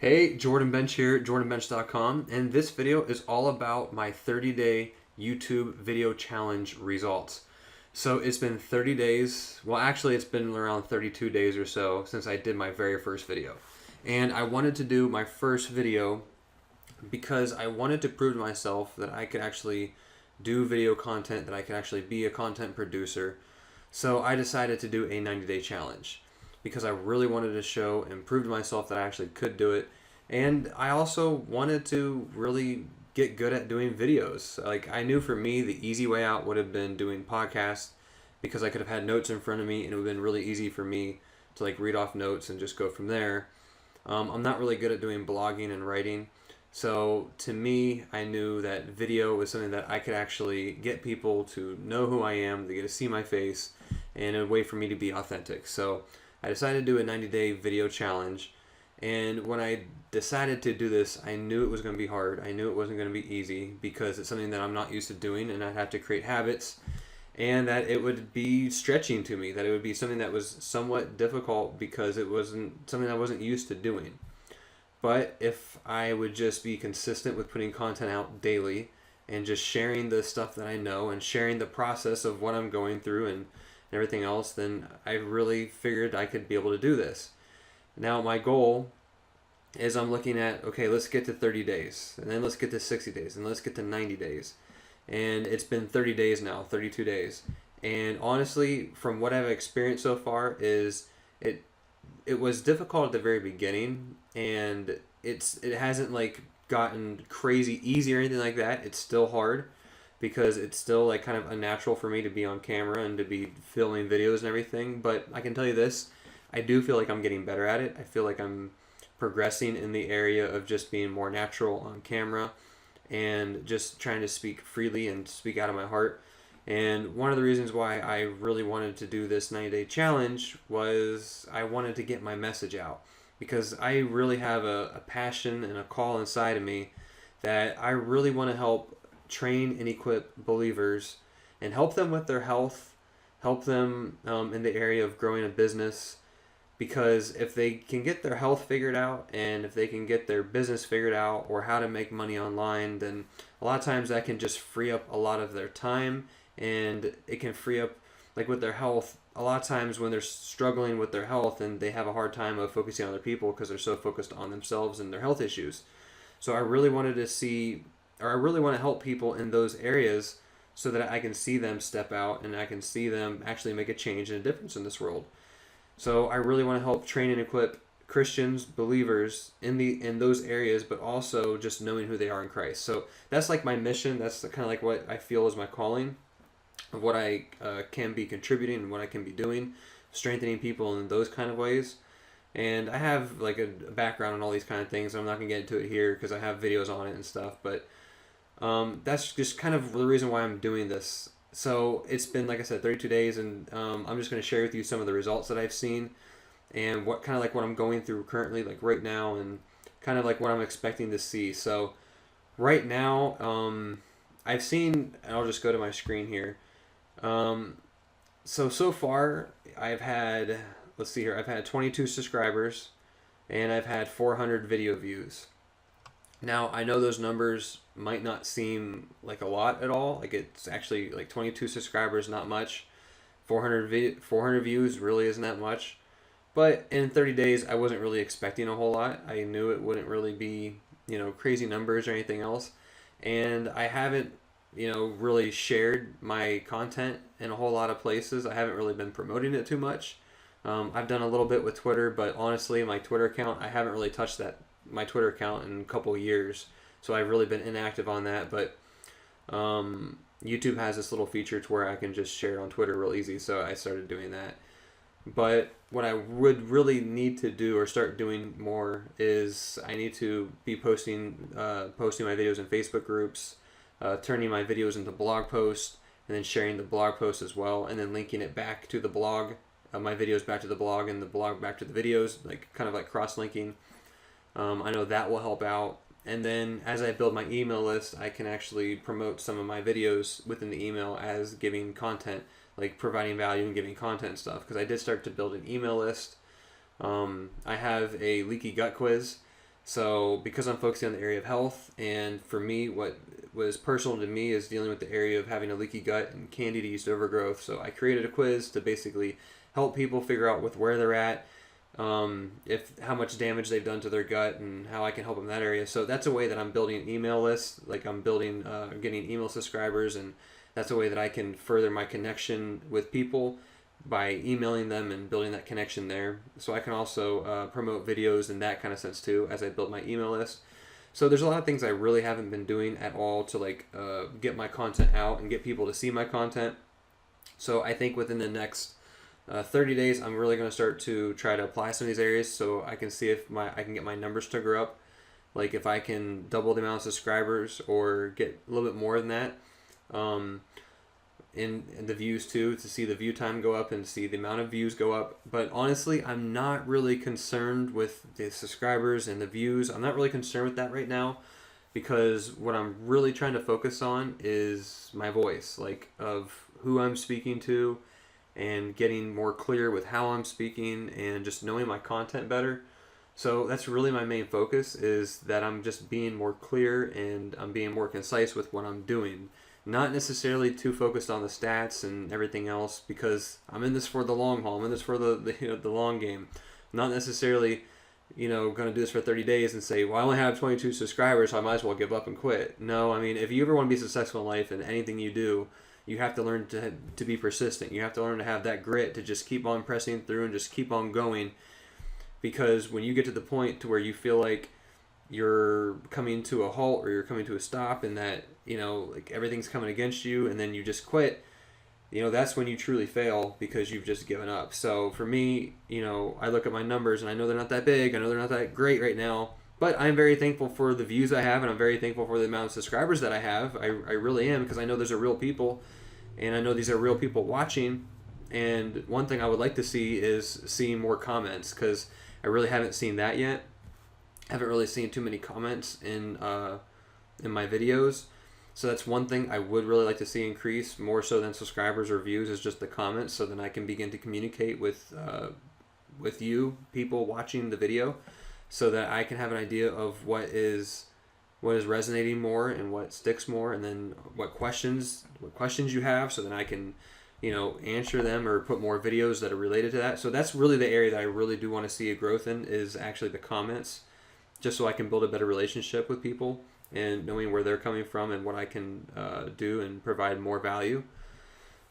Hey, Jorden Bench here, jordanbench.com, and this video is all about my 30-day YouTube video challenge results. So it's been 30 days, well actually it's been around 32 days or so since I did my very first video. And I wanted to do my first video because I wanted to prove to myself that I could actually do video content, that I could actually be a content producer. So I decided to do a 90-day challenge because I really wanted to show and prove to myself that I actually could do it. And I also wanted to really get good at doing videos. Like, I knew for me the easy way out would have been doing podcasts because I could have had notes in front of me and it would have been really easy for me to like read off notes and just go from there. I'm not really good at doing blogging and writing. So to me, I knew that video was something that I could actually get people to know who I am, they get to see my face, and a way for me to be authentic. So I decided to do a 90-day video challenge. And when I decided to do this, I knew it was going to be hard. I knew it wasn't going to be easy because it's something that I'm not used to doing, and I'd have to create habits, and that it would be stretching to me, that it would be something that was somewhat difficult because it wasn't something I wasn't used to doing. But if I would just be consistent with putting content out daily and just sharing the stuff that I know and sharing the process of what I'm going through and everything else, then I really figured I could be able to do this. Now my goal is I'm looking at, okay, let's get to 30 days, and then let's get to 60 days, and let's get to 90 days. And it's been 30 days now, 32 days. And honestly, from what I've experienced so far is it was difficult at the very beginning, and it hasn't like gotten crazy easy or anything like that. It's still hard because it's still like kind of unnatural for me to be on camera and to be filming videos and everything. But I can tell you this, I do feel like I'm getting better at it. I feel like I'm progressing in the area of just being more natural on camera and just trying to speak freely and speak out of my heart. And one of the reasons why I really wanted to do this 90-day challenge was I wanted to get my message out, because I really have a passion and a call inside of me that I really want to help train and equip believers and help them with their health, help them in the area of growing a business. Because if they can get their health figured out and if they can get their business figured out or how to make money online, then a lot of times that can just free up a lot of their time, and it can free up, like with their health, a lot of times when they're struggling with their health and they have a hard time of focusing on other people because they're so focused on themselves and their health issues. So I really wanted to see, or I really want to help people in those areas so that I can see them step out and I can see them actually make a change and a difference in this world. So I really want to help train and equip Christians, believers in those areas, but also just knowing who they are in Christ. So that's like my mission. That's kind of like what I feel is my calling, of what I can be contributing and what I can be doing, strengthening people in those kind of ways. And I have like a background on all these kind of things. I'm not gonna get into it here because I have videos on it and stuff. But that's just kind of the reason why I'm doing this. So it's been, like I said, 32 days, and I'm just going to share with you some of the results that I've seen and what kind of like what I'm going through currently, like right now, and kind of like what I'm expecting to see. So right now, I've seen, and I'll just go to my screen here. So far, I've had, let's see here, I've had 22 subscribers, and I've had 400 video views. Now, I know those numbers might not seem like a lot at all. Like, it's actually like 22 subscribers, not much. 400 views really isn't that much. But in 30 days, I wasn't really expecting a whole lot. I knew it wouldn't really be, crazy numbers or anything else. And I haven't, really shared my content in a whole lot of places. I haven't really been promoting it too much. I've done a little bit with Twitter, but honestly, my Twitter account, I haven't really touched my Twitter account in a couple of years, so I've really been inactive on that. But YouTube has this little feature to where I can just share it on Twitter real easy, so I started doing that. But what I would really need to do or start doing more is I need to be posting my videos in Facebook groups, turning my videos into blog posts, and then sharing the blog post as well, and then linking it back to the blog, my videos back to the blog and the blog back to the videos, like kind of like cross-linking. I know that will help out. And then as I build my email list, I can actually promote some of my videos within the email as giving content, like providing value and giving content stuff. Because I did start to build an email list. I have a leaky gut quiz. So because I'm focusing on the area of health, and for me, what was personal to me is dealing with the area of having a leaky gut and candida yeast overgrowth. So I created a quiz to basically help people figure out with where they're at, if how much damage they've done to their gut, and how I can help them in that area. So that's a way that I'm building an email list. Like I'm building, getting email subscribers, and that's a way that I can further my connection with people by emailing them and building that connection there. So I can also promote videos in that kind of sense too as I build my email list. So there's a lot of things I really haven't been doing at all to like get my content out and get people to see my content. So I think within the next 30 days, I'm really going to start to try to apply some of these areas so I can see if I can get my numbers to grow up. Like if I can double the amount of subscribers or get a little bit more than that. In the views too, to see the view time go up and see the amount of views go up. But honestly, I'm not really concerned with the subscribers and the views. I'm not really concerned with that right now, because what I'm really trying to focus on is my voice, like of who I'm speaking to, and getting more clear with how I'm speaking and just knowing my content better. So that's really my main focus, is that I'm just being more clear and I'm being more concise with what I'm doing. Not necessarily too focused on the stats and everything else, because I'm in this for the long haul. I'm in this for the long game. I'm not necessarily, going to do this for 30 days and say, well, I only have 22 subscribers, so I might as well give up and quit. No, I mean, if you ever want to be successful in life and anything you do, you have to learn to be persistent. You have to learn to have that grit to just keep on pressing through and just keep on going. Because when you get to the point to where you feel like you're coming to a halt or you're coming to a stop, and that like everything's coming against you, and then you just quit, that's when you truly fail, because you've just given up. So for me, I look at my numbers and I know they're not that big, I know they're not that great right now, but I'm very thankful for the views I have, and I'm very thankful for the amount of subscribers that I have. I really am, because I know those are real people, and I know these are real people watching. And one thing I would like to see is seeing more comments, because I really haven't seen that yet. I haven't really seen too many comments in my videos. So that's one thing I would really like to see increase, more so than subscribers or views, is just the comments, so then I can begin to communicate with you, people watching the video, so that I can have an idea of what is resonating more and what sticks more, and then what questions you have, so then I can answer them or put more videos that are related to that. So that's really the area that I really do want to see a growth in, is actually the comments, just so I can build a better relationship with people and knowing where they're coming from and what I can do and provide more value.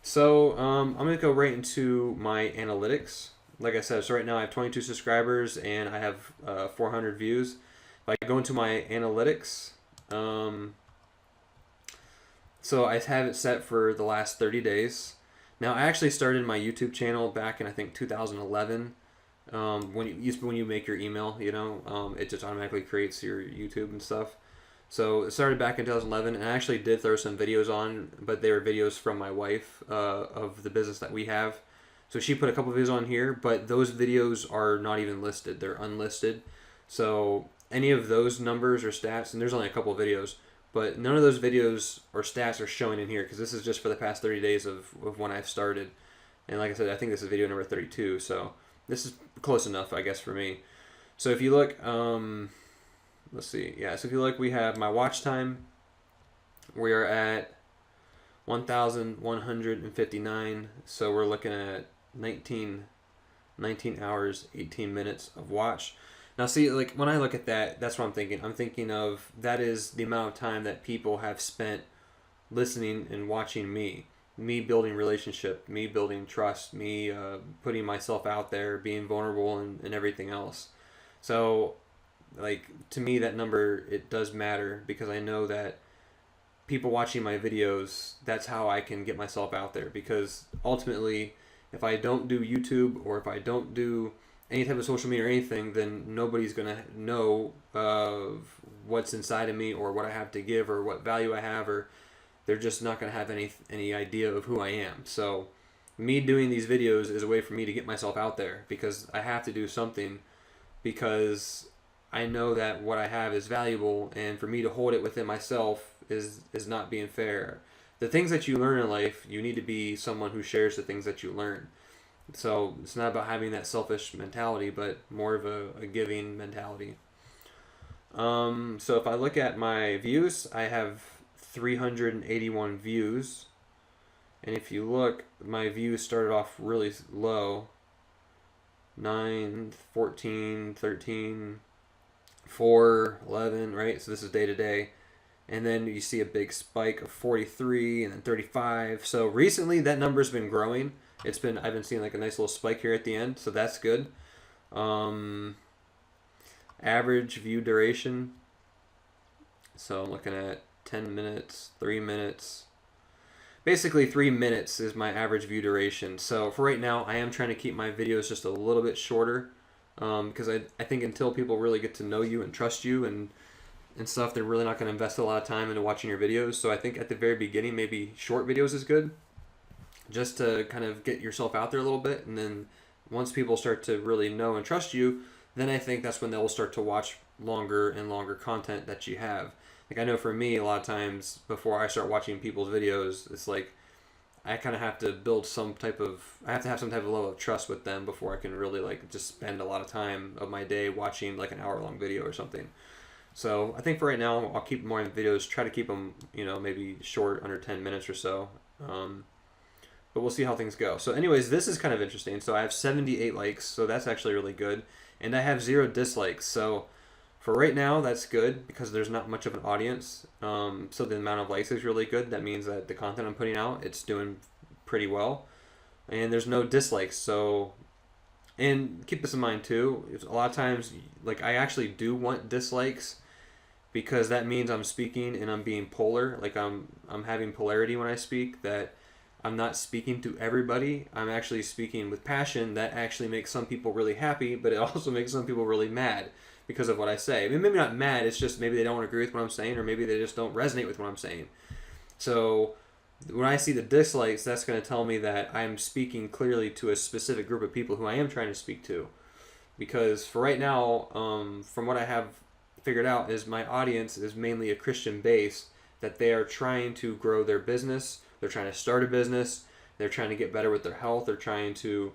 So I'm going to go right into my analytics. Like I said, so right now I have 22 subscribers and I have 400 views. If I go into my analytics, so I have it set for the last 30 days. Now I actually started my YouTube channel back in, I think, 2011. When you make your email, it just automatically creates your YouTube and stuff. So it started back in 2011, and I actually did throw some videos on, but they were videos from my wife of the business that we have. So she put a couple of videos on here, but those videos are not even listed. They're unlisted. So any of those numbers or stats, and there's only a couple of videos, but none of those videos or stats are showing in here, because this is just for the past 30 days of when I've started. And like I said, I think this is video number 32, so this is close enough, I guess, for me. So if you look, let's see. Yeah, so if you look, we have my watch time. We are at 1,159. So we're looking at 19 hours, 18 minutes of watch. Now, see, like when I look at that, that's what I'm thinking. I'm thinking of that is the amount of time that people have spent listening and watching me building relationship, me building trust, me putting myself out there, being vulnerable, and everything else. So, like, to me, that number, it does matter, because I know that people watching my videos, that's how I can get myself out there. Because ultimately, if I don't do YouTube, or if I don't do any type of social media or anything, then nobody's going to know what's inside of me, or what I have to give, or what value I have, or they're just not going to have any idea of who I am. So me doing these videos is a way for me to get myself out there, because I have to do something, because I know that what I have is valuable, and for me to hold it within myself is not being fair. The things that you learn in life, you need to be someone who shares the things that you learn. So it's not about having that selfish mentality, but more of a giving mentality. So if I look at my views, I have 381 views. And if you look, my views started off really low. 9, 14, 13, 4, 11, right? So this is day to day. And then you see a big spike of 43 and then 35. So recently that number's been growing. I've been seeing like a nice little spike here at the end, so that's good. Average view duration. So I'm looking at 10 minutes, 3 minutes. Basically 3 minutes is my average view duration. So for right now, I am trying to keep my videos just a little bit shorter, because I think until people really get to know you and trust you and stuff, they're really not going to invest a lot of time into watching your videos. So I think at the very beginning, maybe short videos is good, just to kind of get yourself out there a little bit. And then once people start to really know and trust you, then I think that's when they'll start to watch longer and longer content that you have. Like I know for me, a lot of times before I start watching people's videos, it's like I kind of have to I have to have some type of level of trust with them before I can really like just spend a lot of time of my day watching like an hour-long video or something. So I think for right now, I'll keep more videos, try to keep them, maybe short, under 10 minutes or so. But we'll see how things go. So anyways, this is kind of interesting. So I have 78 likes, so that's actually really good. And I have 0 dislikes. So for right now, that's good because there's not much of an audience. So the amount of likes is really good. That means that the content I'm putting out, it's doing pretty well. And there's no dislikes. So, and keep this in mind too. A lot of times, like I actually do want dislikes because that means I'm speaking and I'm being polar. Like I'm having polarity when I speak, that I'm not speaking to everybody. I'm actually speaking with passion that actually makes some people really happy, but it also makes some people really mad because of what I say. I mean, maybe not mad, it's just maybe they don't agree with what I'm saying, or maybe they just don't resonate with what I'm saying. So when I see the dislikes, that's going to tell me that I'm speaking clearly to a specific group of people who I am trying to speak to. Because for right now, from what I have figured out, is my audience is mainly a Christian base, that they are trying to grow their business, they're trying to start a business, they're trying to get better with their health, they're trying to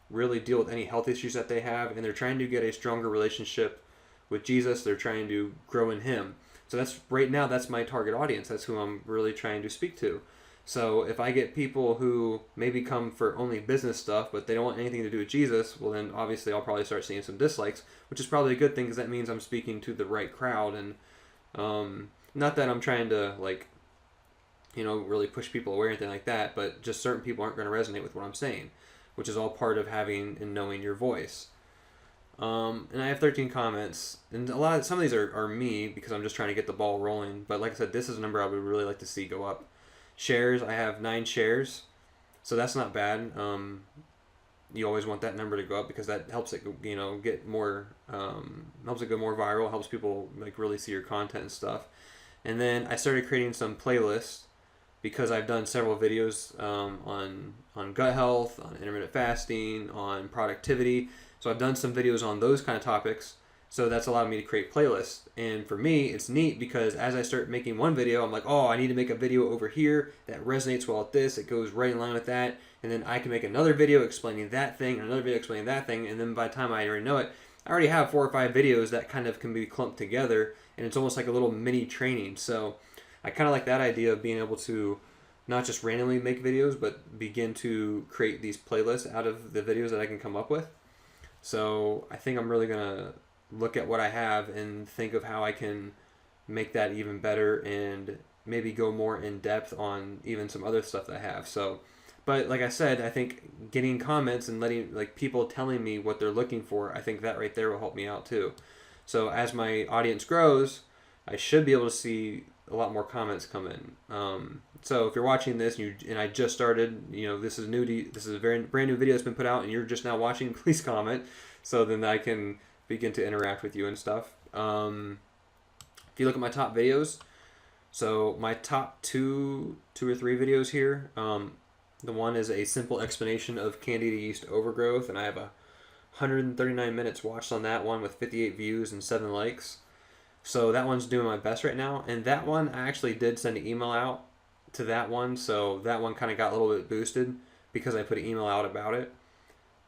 really deal with any health issues that they have, and they're trying to get a stronger relationship with Jesus. They're trying to grow in Him. So that's right now, that's my target audience. That's who I'm really trying to speak to. So if I get people who maybe come for only business stuff, but they don't want anything to do with Jesus, well then obviously I'll probably start seeing some dislikes, which is probably a good thing because that means I'm speaking to the right crowd. And not that I'm trying to really push people away or anything like that, but just certain people aren't going to resonate with what I'm saying, which is all part of having and knowing your voice. And I have 13 comments, and some of these are me because I'm just trying to get the ball rolling. But like I said, this is a number I would really like to see go up. Shares, I have 9 shares, so that's not bad. You always want that number to go up because that helps it, get more, helps it go more viral, helps people like really see your content and stuff. And then I started creating some playlists because I've done several videos on gut health, on intermittent fasting, on productivity. So I've done some videos on those kind of topics. So that's allowed me to create playlists. And for me, it's neat because as I start making one video, I'm like, oh, I need to make a video over here that resonates well with this. It goes right in line with that. And then I can make another video explaining that thing, and another video explaining that thing. And then by the time I already know it, I already have 4 or 5 videos that kind of can be clumped together. And it's almost like a little mini training. So I kind of like that idea of being able to not just randomly make videos, but begin to create these playlists out of the videos that I can come up with. So I think I'm really going to look at what I have and think of how I can make that even better and maybe go more in depth on even some other stuff that I have. So, but like I said, I think getting comments and letting like people telling me what they're looking for, I think that right there will help me out too. So as my audience grows, I should be able to see a lot more comments come in. So if you're watching this and I just started, this is this is a very brand new video that's been put out and you're just now watching, please comment so then I can begin to interact with you and stuff. If you look at my top videos, so my top two or three videos here, the one is a simple explanation of candida yeast overgrowth, and I have 139 minutes watched on that one with 58 views and 7 likes. So that one's doing my best right now. And that one, I actually did send an email out to that one. So that one kind of got a little bit boosted because I put an email out about it.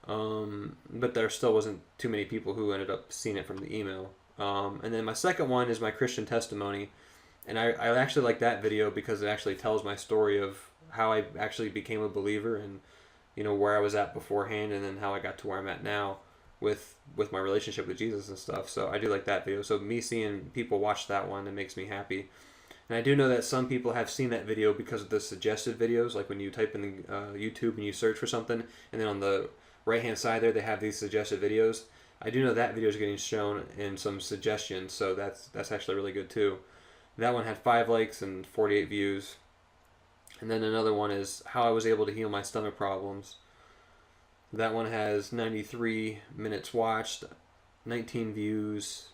But there still wasn't too many people who ended up seeing it from the email. And then my second one is my Christian testimony. And I actually like that video because it actually tells my story of how I actually became a believer and, where I was at beforehand and then how I got to where I'm at now with my relationship with Jesus and stuff. So I do like that video. So me seeing people watch that one, it makes me happy. And I do know that some people have seen that video because of the suggested videos, like when you type in the YouTube and you search for something, and then on the right-hand side there, they have these suggested videos. I do know that video is getting shown in some suggestions, so that's actually really good too. That one had 5 likes and 48 views. And then another one is how I was able to heal my stomach problems. That one has 93 minutes watched, 19 views,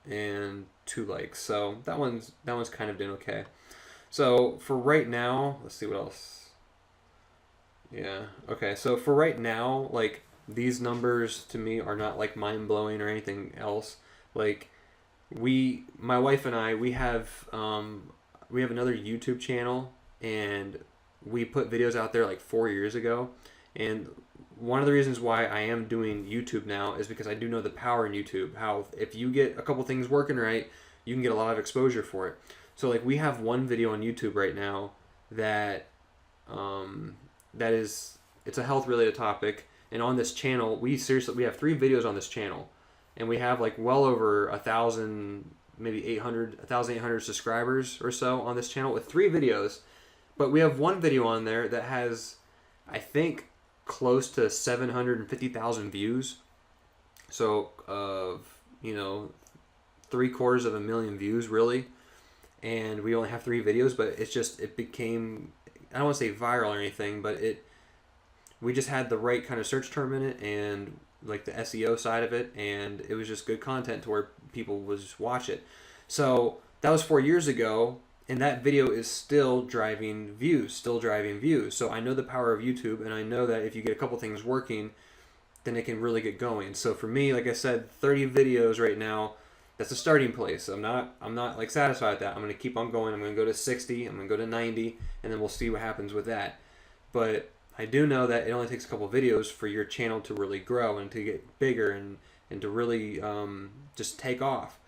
and 2 likes. So that one's kind of doing okay. So for right now, let's see what else. Yeah. Okay. So for right now, like these numbers to me are not like mind blowing or anything else. Like my wife and I, we have another YouTube channel, and we put videos out there like 4 years ago. And one of the reasons why I am doing YouTube now is because I do know the power in YouTube. How if you get a couple things working right, you can get a lot of exposure for it. So like we have one video on YouTube right now that it's a health related topic, and on this channel we have 3 videos on this channel, and we have like well over 1,000, maybe 1,800 subscribers or so on this channel with 3 videos. But we have one video on there that has, I think, close to 750,000 views. So of 750,000 views really, and we only have 3 videos. But it became, I don't want to say viral or anything, but we just had the right kind of search term in it and like the SEO side of it, and it was just good content to where people would just watch it. So that was 4 years ago, and that video is still driving views. So I know the power of YouTube, and I know that if you get a couple things working, then it can really get going. So for me, like I said, 30 videos right now, that's a starting place. I'm not like satisfied with that. I'm going to keep on going. I'm going to go to 60, I'm going to go to 90, and then we'll see what happens with that. But I do know that it only takes a couple videos for your channel to really grow and to get bigger and to really just take off.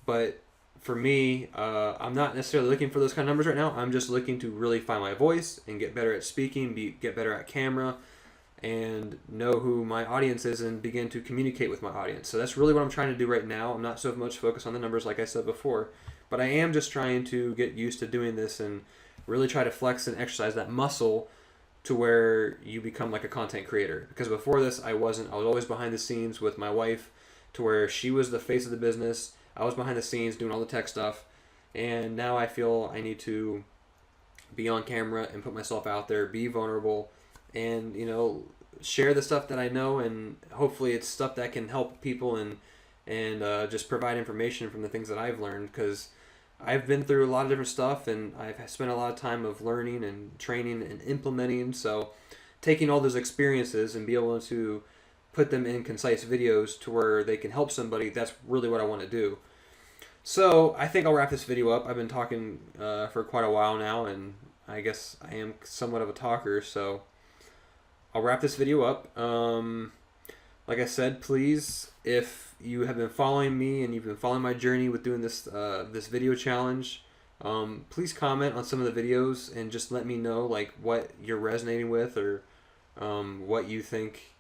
But for me, I'm not necessarily looking for those kind of numbers right now. I'm just looking to really find my voice and get better at speaking, get better at camera, and know who my audience is and begin to communicate with my audience. So that's really what I'm trying to do right now. I'm not so much focused on the numbers like I said before, but I am just trying to get used to doing this and really try to flex and exercise that muscle to where you become like a content creator. Because before this, I wasn't. I was always behind the scenes with my wife, to where she was the face of the business. I was behind the scenes doing all the tech stuff, and now I feel I need to be on camera and put myself out there, be vulnerable, and share the stuff that I know, and hopefully it's stuff that can help people and just provide information from the things that I've learned, because I've been through a lot of different stuff, and I've spent a lot of time of learning and training and implementing. So taking all those experiences and be able to put them in concise videos to where they can help somebody, that's really what I want to do. So I think I'll wrap this video up. I've been talking for quite a while now, and I guess I am somewhat of a talker, so I'll wrap this video up. Like I said, please, if you have been following me and you've been following my journey with doing this this video challenge, please comment on some of the videos and just let me know like what you're resonating with, or what you think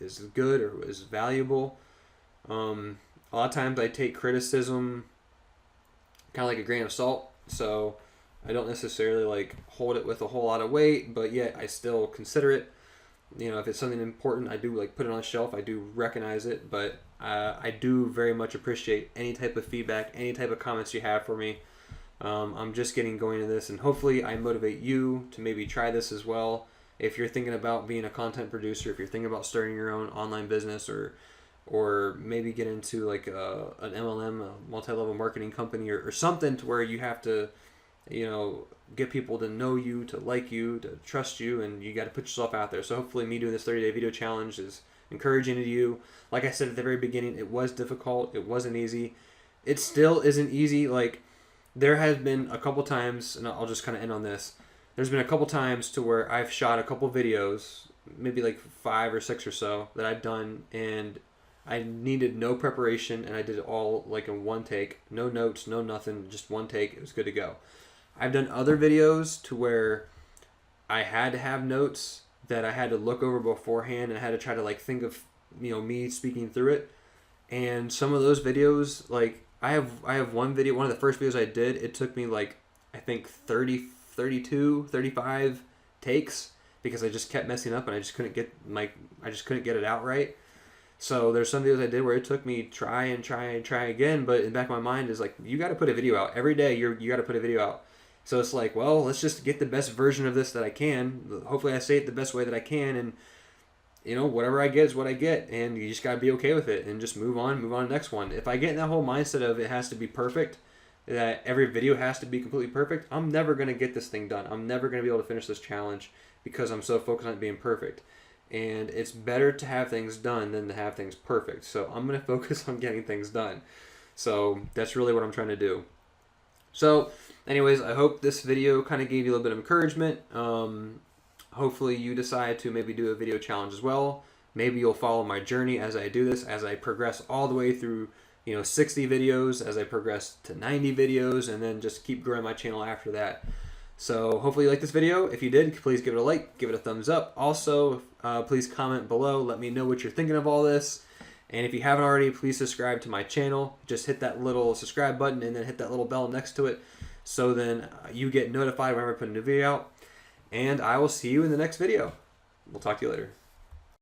is good or is valuable. A lot of times I take criticism kind of like a grain of salt, so I don't necessarily like hold it with a whole lot of weight, but yet I still consider it. If it's something important, I do like put it on a shelf. I do recognize it, but I do very much appreciate any type of feedback, any type of comments you have for me. I'm just getting going in this, and hopefully I motivate you to maybe try this as well. If you're thinking about being a content producer, if you're thinking about starting your own online business, or maybe get into like an MLM, a multi-level marketing company, or something to where you have to, get people to know you, to like you, to trust you, and you got to put yourself out there. So hopefully me doing this 30-day video challenge is encouraging to you. Like I said at the very beginning, it was difficult. It wasn't easy. It still isn't easy. Like there has been a couple times, and I'll just kind of end on this. There's been a couple times to where I've shot a couple videos, maybe like 5 or 6 or so that I've done, and I needed no preparation, and I did it all like in one take. No notes, no nothing, just one take. It was good to go. I've done other videos to where I had to have notes that I had to look over beforehand, and I had to try to like think of, you know, me speaking through it. And some of those videos, like I have one video, one of the first videos I did, it took me like I think 30, 32, 35 takes because I just kept messing up and I just couldn't get it out right. So there's some videos I did where it took me try and try again, but in the back of my mind is like, you got to put a video out every day. You got to put a video out. So it's like, well, let's just get the best version of this that I can. Hopefully I say it the best way that I can, and you know, whatever I get is what I get, and you just got to be okay with it and just move on to the next one. If I get in that whole mindset of it has to be perfect, that every video has to be completely perfect, I'm never going to get this thing done. I'm never going to be able to finish this challenge because I'm so focused on it being perfect. And it's better to have things done than to have things perfect. So I'm going to focus on getting things done. So that's really what I'm trying to do. So anyways, I hope this video kind of gave you a little bit of encouragement. Hopefully you decide to maybe do a video challenge as well. Maybe you'll follow my journey as I do this, as I progress all the way through, 60 videos, as I progress to 90 videos, and then just keep growing my channel after that. So hopefully you like this video. If you did, please give it a like, give it a thumbs up. Also, please comment below. Let me know what you're thinking of all this. And if you haven't already, please subscribe to my channel. Just hit that little subscribe button and then hit that little bell next to it. So then you get notified whenever I put a new video out. And I will see you in the next video. We'll talk to you later.